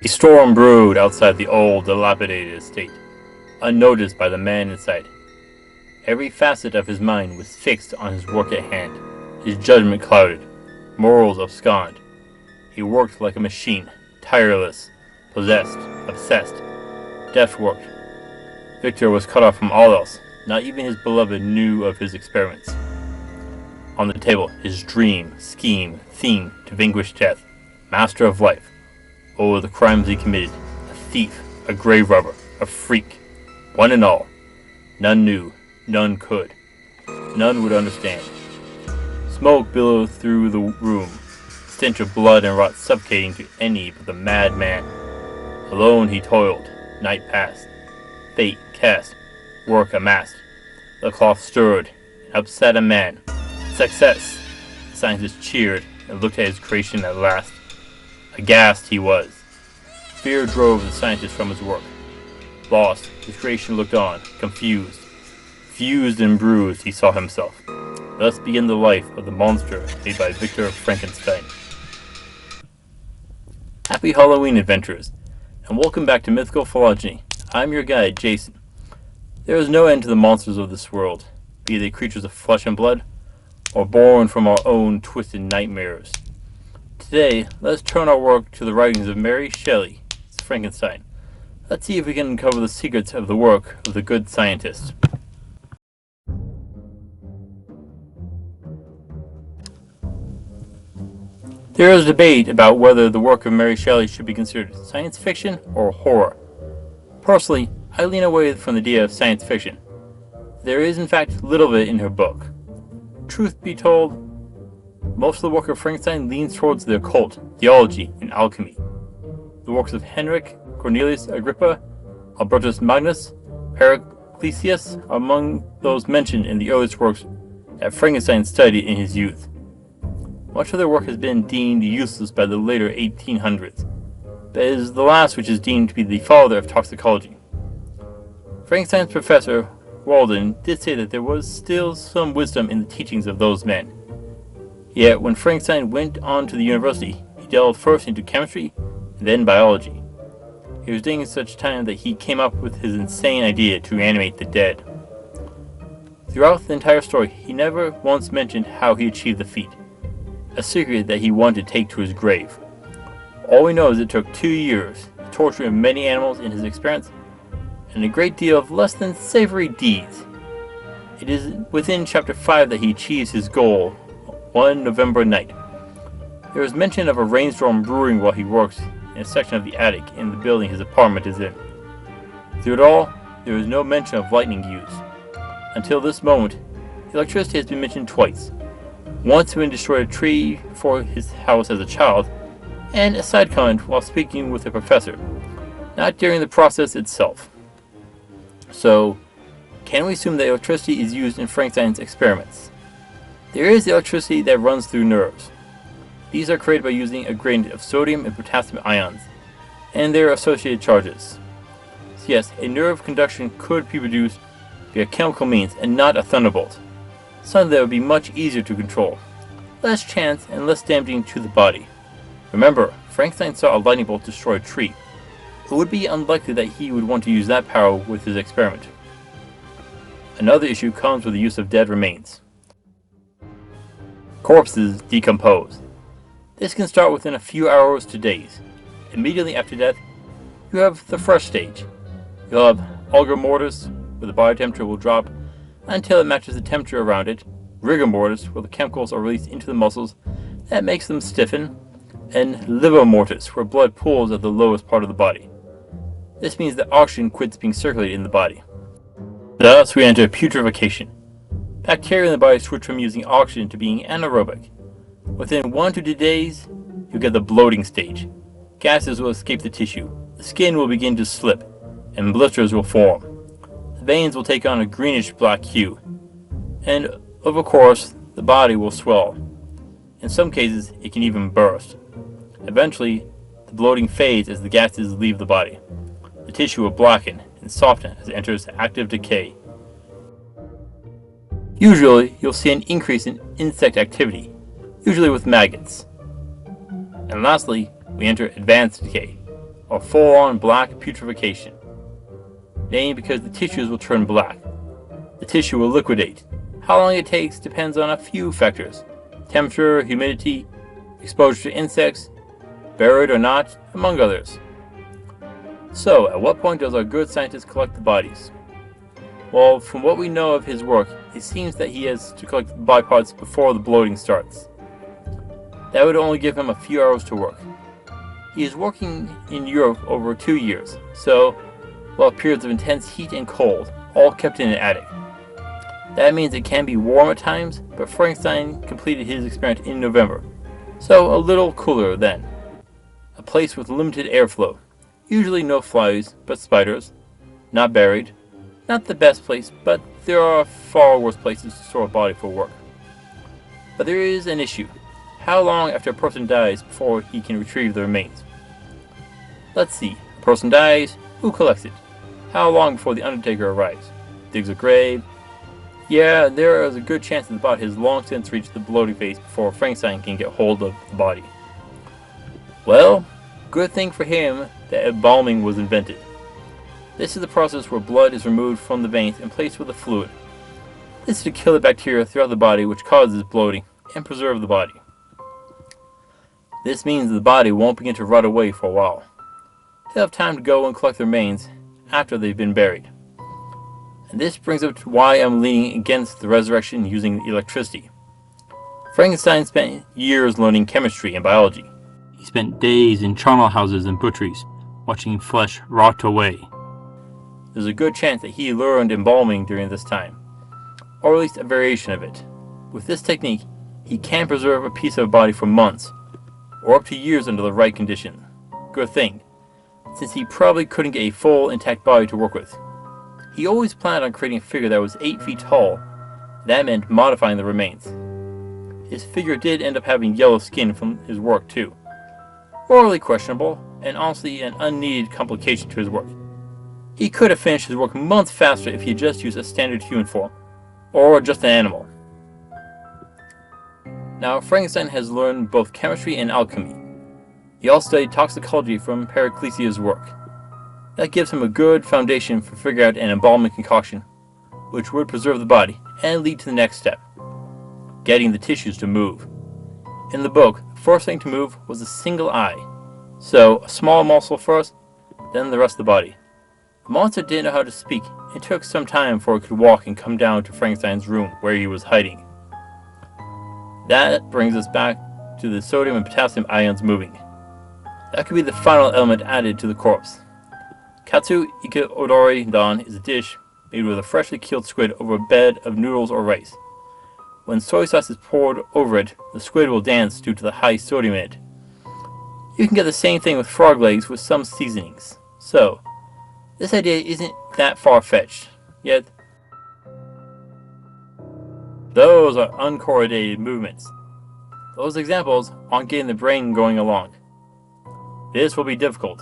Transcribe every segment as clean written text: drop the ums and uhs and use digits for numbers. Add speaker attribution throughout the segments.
Speaker 1: A storm brewed outside the old, dilapidated estate, unnoticed by the man inside. Every facet of his mind was fixed on his work at hand, his judgment clouded, morals absconded. He worked like a machine, tireless, possessed, obsessed. Death worked. Victor was cut off from all else. Not even his beloved knew of his experiments. On the table, his dream, scheme, theme to vanquish death, master of life. Oh, the crimes he committed. A thief, a grave robber, a freak. One and all. None knew, none could. None would understand. Smoke billowed through the room, stench of blood and rot suffocating to any but the mad man. Alone he toiled. Night passed. Fate cast. Work amassed. The cloth stirred and upset a man. Success! The scientist cheered and looked at his creation at last. Aghast he was. Fear drove the scientist from his work. Lost, his creation looked on, confused. Fused and bruised, he saw himself. Thus began the life of the monster made by Victor Frankenstein. Happy Halloween, adventurers, and welcome back to Mythical Phylogeny. I'm your guide, Jason. There is no end to the monsters of this world, be they creatures of flesh and blood, or born from our own twisted nightmares. Today, let's turn our work to the writings of Mary Shelley's Frankenstein. Let's see if we can uncover the secrets of the work of the good scientist. There is debate about whether the work of Mary Shelley should be considered science fiction or horror. Personally, I lean away from the idea of science fiction. There is in fact little of it in her book. Truth be told, most of the work of Frankenstein leans towards the occult, theology, and alchemy. The works of Henrik, Cornelius Agrippa, Albertus Magnus, Paracelsus are among those mentioned in the earliest works that Frankenstein studied in his youth. Much of their work has been deemed useless by the later 1800s, but it is the last which is deemed to be the father of toxicology. Frankenstein's professor, Walden, did say that there was still some wisdom in the teachings of those men. Yet, when Frankenstein went on to the university, he delved first into chemistry and then biology. It was during such time that he came up with his insane idea to reanimate the dead. Throughout the entire story, he never once mentioned how he achieved the feat, a secret that he wanted to take to his grave. All we know is it took 2 years, the torture of many animals in his experiments, and a great deal of less than savory deeds. It is within chapter 5 that he achieves his goal, one November night. There is mention of a rainstorm brewing while he works in a section of the attic in the building his apartment is in. Through it all, there is no mention of lightning used. Until this moment, electricity has been mentioned twice. Once when he destroyed a tree for his house as a child, and a side comment while speaking with a professor, not during the process itself. So, can we assume that electricity is used in Frankenstein's experiments? There is electricity that runs through nerves. These are created by using a gradient of sodium and potassium ions, and their associated charges. So yes, a nerve conduction could be produced via chemical means and not a thunderbolt, something that would be much easier to control, less chance and less damaging to the body. Remember, Frankenstein saw a lightning bolt destroy a tree. It would be unlikely that he would want to use that power with his experiment. Another issue comes with the use of dead remains. Corpses decompose. This can start within a few hours to days. Immediately after death, you have the fresh stage. You'll have algor mortis, where the body temperature will drop until it matches the temperature around it, rigor mortis, where the chemicals are released into the muscles that makes them stiffen, and livor mortis, where blood pools at the lowest part of the body. This means that oxygen quits being circulated in the body. Thus we enter putrefaction. Bacteria in the body switch from using oxygen to being anaerobic. Within 1 to 2 days, you'll get the bloating stage. Gases will escape the tissue, the skin will begin to slip, and blisters will form. The veins will take on a greenish black hue, and of course, the body will swell. In some cases, it can even burst. Eventually, the bloating fades as the gases leave the body. The tissue will blacken and soften as it enters active decay. Usually, you'll see an increase in insect activity, usually with maggots. And lastly, we enter advanced decay. or full-on black putrefaction. Named because the tissues will turn black. The tissue will liquidate. How long it takes depends on a few factors: temperature, humidity, exposure to insects, buried or not, among others. So, at what point does our good scientist collect the bodies? Well, from what we know of his work, it seems that he has to collect the body parts before the bloating starts. That would only give him a few hours to work. He is working in Europe over 2 years, so we'll have periods of intense heat and cold, all kept in an attic. That means it can be warm at times, but Frankenstein completed his experiment in November, so a little cooler then. A place with limited airflow, usually no flies, but spiders, not buried. Not the best place, but there are far worse places to store a body for work. But there is an issue. How long after a person dies before he can retrieve the remains? Let's see. A person dies, who collects it? How long before the undertaker arrives? Digs a grave? Yeah, there is a good chance that the body has long since reached the bloating phase before Frankenstein can get hold of the body. Well, good thing for him that embalming was invented. This is the process where blood is removed from the veins and placed with a fluid. This is to kill the bacteria throughout the body which causes bloating and preserve the body. This means the body won't begin to rot away for a while. They'll have time to go and collect the remains after they've been buried. And this brings up to why I'm leaning against the resurrection using electricity. Frankenstein spent years learning chemistry and biology. He spent days in charnel houses and butcheries, watching flesh rot away. There's a good chance that he learned embalming during this time, or at least a variation of it. With this technique, he can preserve a piece of a body for months, or up to years under the right condition. Good thing, since he probably couldn't get a full, intact body to work with. He always planned on creating a figure that was 8 feet tall. That meant modifying the remains. His figure did end up having yellow skin from his work too. Morally questionable, and honestly an unneeded complication to his work. He could have finished his work months faster if he had just used a standard human form, or just an animal. Now, Frankenstein has learned both chemistry and alchemy. He also studied toxicology from Paracelsus' work. That gives him a good foundation for figuring out an embalming concoction, which would preserve the body and lead to the next step, getting the tissues to move. In the book, the first thing to move was a single eye. So, a small muscle first, then the rest of the body. The monster didn't know how to speak. It took some time before it could walk and come down to Frankenstein's room where he was hiding. That brings us back to the sodium and potassium ions moving. That could be the final element added to the corpse. Katsu ike odori dan is a dish made with a freshly killed squid over a bed of noodles or rice. When soy sauce is poured over it, the squid will dance due to the high sodium in it. You can get the same thing with frog legs with some seasonings. So, this idea isn't that far-fetched, yet those are uncoordinated movements. Those examples aren't getting the brain going along. This will be difficult.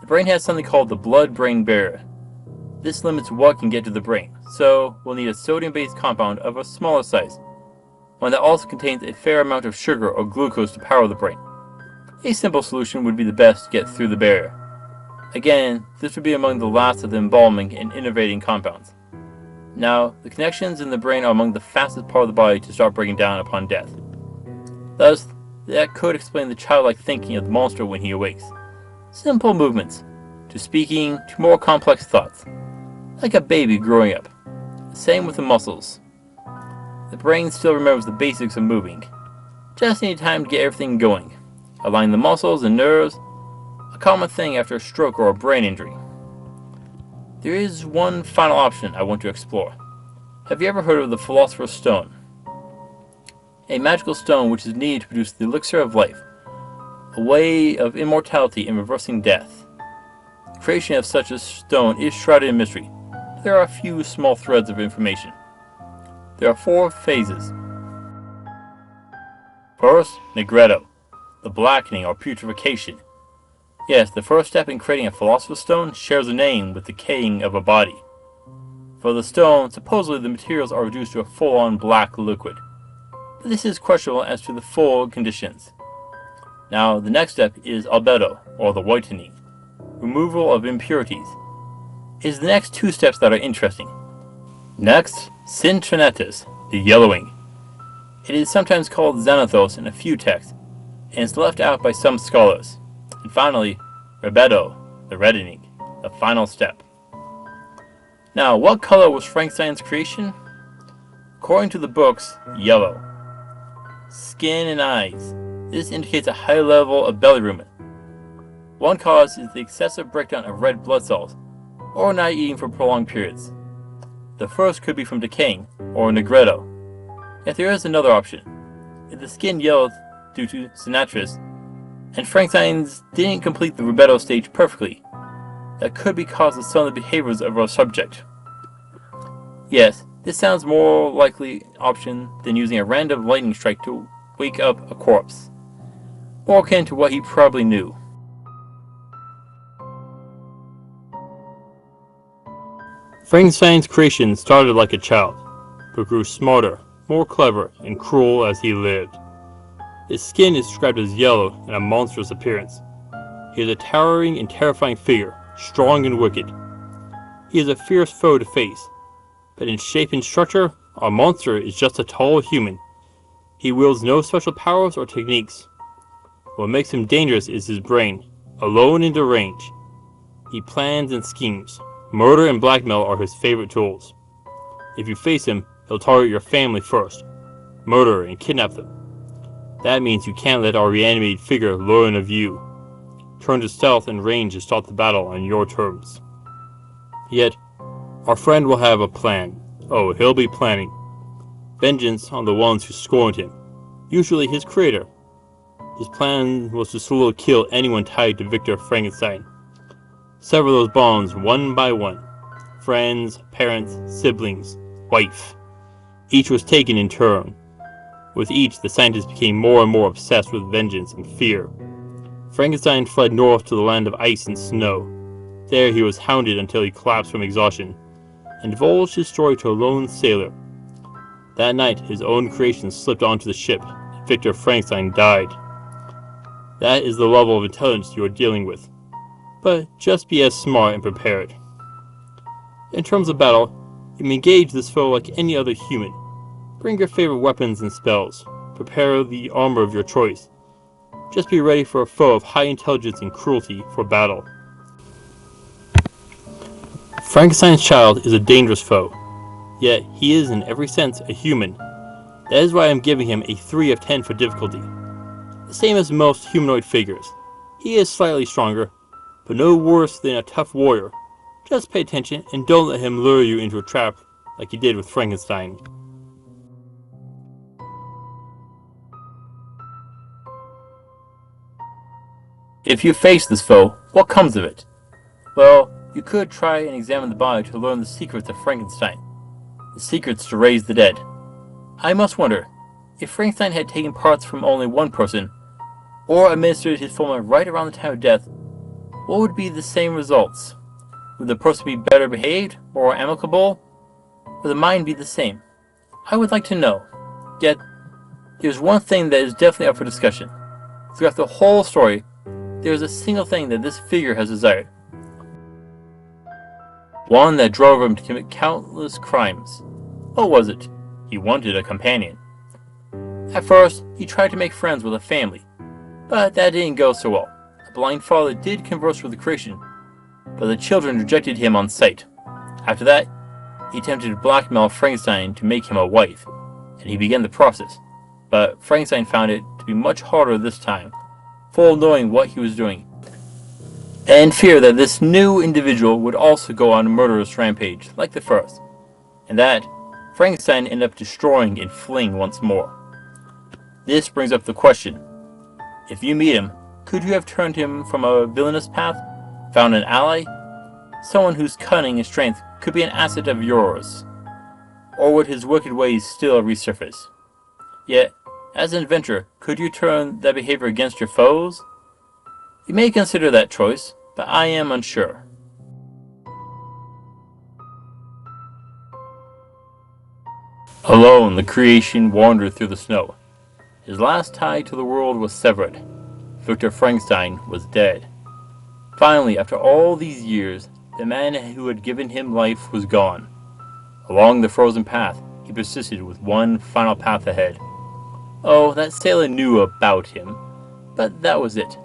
Speaker 1: The brain has something called the blood-brain barrier. This limits what can get to the brain, so we'll need a sodium-based compound of a smaller size, one that also contains a fair amount of sugar or glucose to power the brain. A simple solution would be the best to get through the barrier. Again, this would be among the last of the embalming and innervating compounds. Now, the connections in the brain are among the fastest part of the body to start breaking down upon death. Thus, that could explain the childlike thinking of the monster when he awakes. Simple movements, to speaking, to more complex thoughts. Like a baby growing up. Same with the muscles. The brain still remembers the basics of moving. Just need time to get everything going. Align the muscles and nerves, a common thing after a stroke or a brain injury. There is one final option I want to explore. Have you ever heard of the Philosopher's Stone? A magical stone which is needed to produce the elixir of life, a way of immortality and reversing death. The creation of such a stone is shrouded in mystery. There are a few small threads of information. There are 4 phases. First, Negretto, the blackening or putrefaction. Yes, the first step in creating a Philosopher's Stone shares a name with the decaying of a body. For the stone, supposedly the materials are reduced to a full-on black liquid. But this is questionable as to the full conditions. Now, the next step is albedo, or the whitening. removal of impurities. It is the next two steps that are interesting. Next, Syntronetus, the yellowing. It is sometimes called Xanathos in a few texts, and is left out by some scholars. And finally, Rebedo, the reddening, the final step. Now, what color was Frankenstein's creation? According to the books, yellow. Skin and eyes. This indicates a high level of bilirubin. One cause is the excessive breakdown of red blood cells, or not eating for prolonged periods. The first could be from decaying, or negretto. Yet there is another option. If the skin yellowed due to Syntronetus, and Frankenstein's didn't complete the Rebedo stage perfectly, that could be caused of some of the behaviors of our subject. Yes, this sounds more likely option than using a random lightning strike to wake up a corpse. More akin to what he probably knew. Frankenstein's creation started like a child, but grew smarter, more clever, and cruel as he lived. His skin is described as yellow and a monstrous appearance. He is a towering and terrifying figure, strong and wicked. He is a fierce foe to face, but in shape and structure, our monster is just a tall human. He wields no special powers or techniques. What makes him dangerous is his brain, alone and deranged. He plans and schemes. Murder and blackmail are his favorite tools. If you face him, he'll target your family first, murder and kidnap them. That means you can't let our reanimated figure learn of you. Turn to stealth and range to start the battle on your terms. Yet, our friend will have a plan. Oh, he'll be planning. Vengeance on the ones who scorned him, usually his creator. His plan was to slowly kill anyone tied to Victor Frankenstein. Sever those bonds one by one. Friends, parents, siblings, wife. Each was taken in turn. With each, the scientist became more and more obsessed with vengeance and fear. Frankenstein fled north to the land of ice and snow. There he was hounded until he collapsed from exhaustion, and divulged his story to a lone sailor. That night, his own creation slipped onto the ship, and Victor Frankenstein died. That is the level of intelligence you are dealing with. But just be as smart and prepared. In terms of battle, you may engage this foe like any other human. Bring your favorite weapons and spells. Prepare the armor of your choice. Just be ready for a foe of high intelligence and cruelty for battle. Frankenstein's child is a dangerous foe, yet he is in every sense a human. That is why I am giving him a 3 of 10 for difficulty. The same as most humanoid figures. He is slightly stronger, but no worse than a tough warrior. Just pay attention and don't let him lure you into a trap like he did with Frankenstein. If you face this foe, what comes of it? Well, you could try and examine the body to learn the secrets of Frankenstein. The secrets to raise the dead. I must wonder, if Frankenstein had taken parts from only one person, or administered his formula right around the time of death, what would be the same results? Would the person be better behaved, more amicable? Would the mind be the same? I would like to know. Yet, there's one thing that is definitely up for discussion. Throughout the whole story, there is a single thing that this figure has desired. One that drove him to commit countless crimes. What was it? He wanted a companion. At first, he tried to make friends with a family, but that didn't go so well. The blind father did converse with the creation, but the children rejected him on sight. After that, he attempted to blackmail Frankenstein to make him a wife, and he began the process. But Frankenstein found it to be much harder this time, full of knowing what he was doing, and fear that this new individual would also go on a murderous rampage, like the first, and that Frankenstein ended up destroying and fleeing once more. This brings up the question, if you meet him, could you have turned him from a villainous path, found an ally, someone whose cunning and strength could be an asset of yours, or would his wicked ways still resurface? Yet, as an adventurer, could you turn that behavior against your foes? You may consider that choice, but I am unsure. Alone, the creation wandered through the snow. His last tie to the world was severed. Victor Frankenstein was dead. Finally, after all these years, the man who had given him life was gone. Along the frozen path, he persisted with one final path ahead. Oh, that sailor knew about him, but that was it.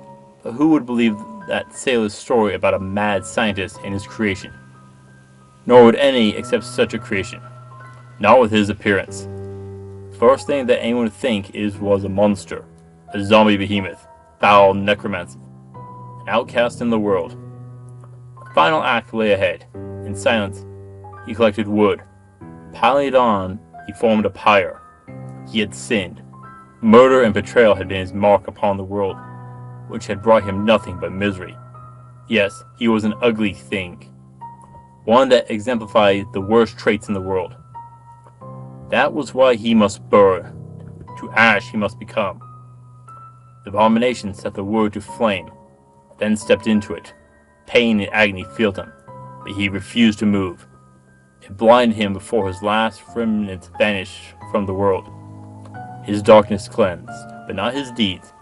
Speaker 1: But who would believe that sailor's story about a mad scientist and his creation? Nor would any accept such a creation. Not with his appearance. The first thing that anyone would think was a monster, a zombie behemoth, foul necromancy, an outcast in the world. The final act lay ahead. In silence, he collected wood. Piling it on, he formed a pyre. He had sinned. Murder and betrayal had been his mark upon the world, which had brought him nothing but misery. Yes, he was an ugly thing. One that exemplified the worst traits in the world. That was why he must burn. To ash he must become. The abomination set the wood to flame, then stepped into it. Pain and agony filled him, but he refused to move. It blinded him before his last remnants vanished from the world. His darkness cleansed, but not his deeds.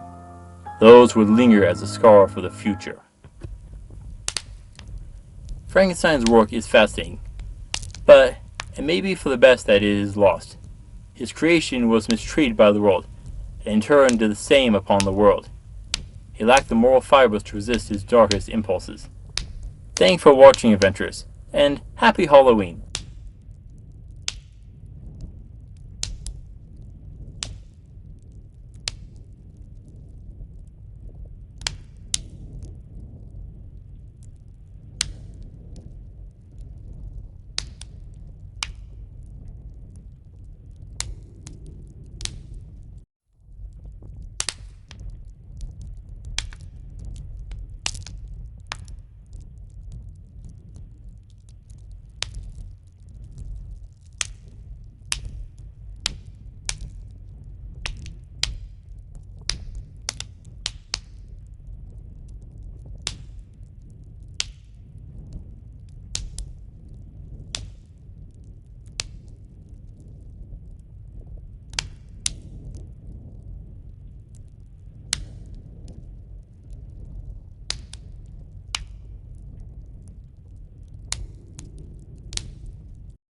Speaker 1: Those would linger as a scar for the future. Frankenstein's work is fascinating, but it may be for the best that it is lost. His creation was mistreated by the world, and in turn did the same upon the world. He lacked the moral fibers to resist his darkest impulses. Thanks for watching, adventurers, and happy Halloween!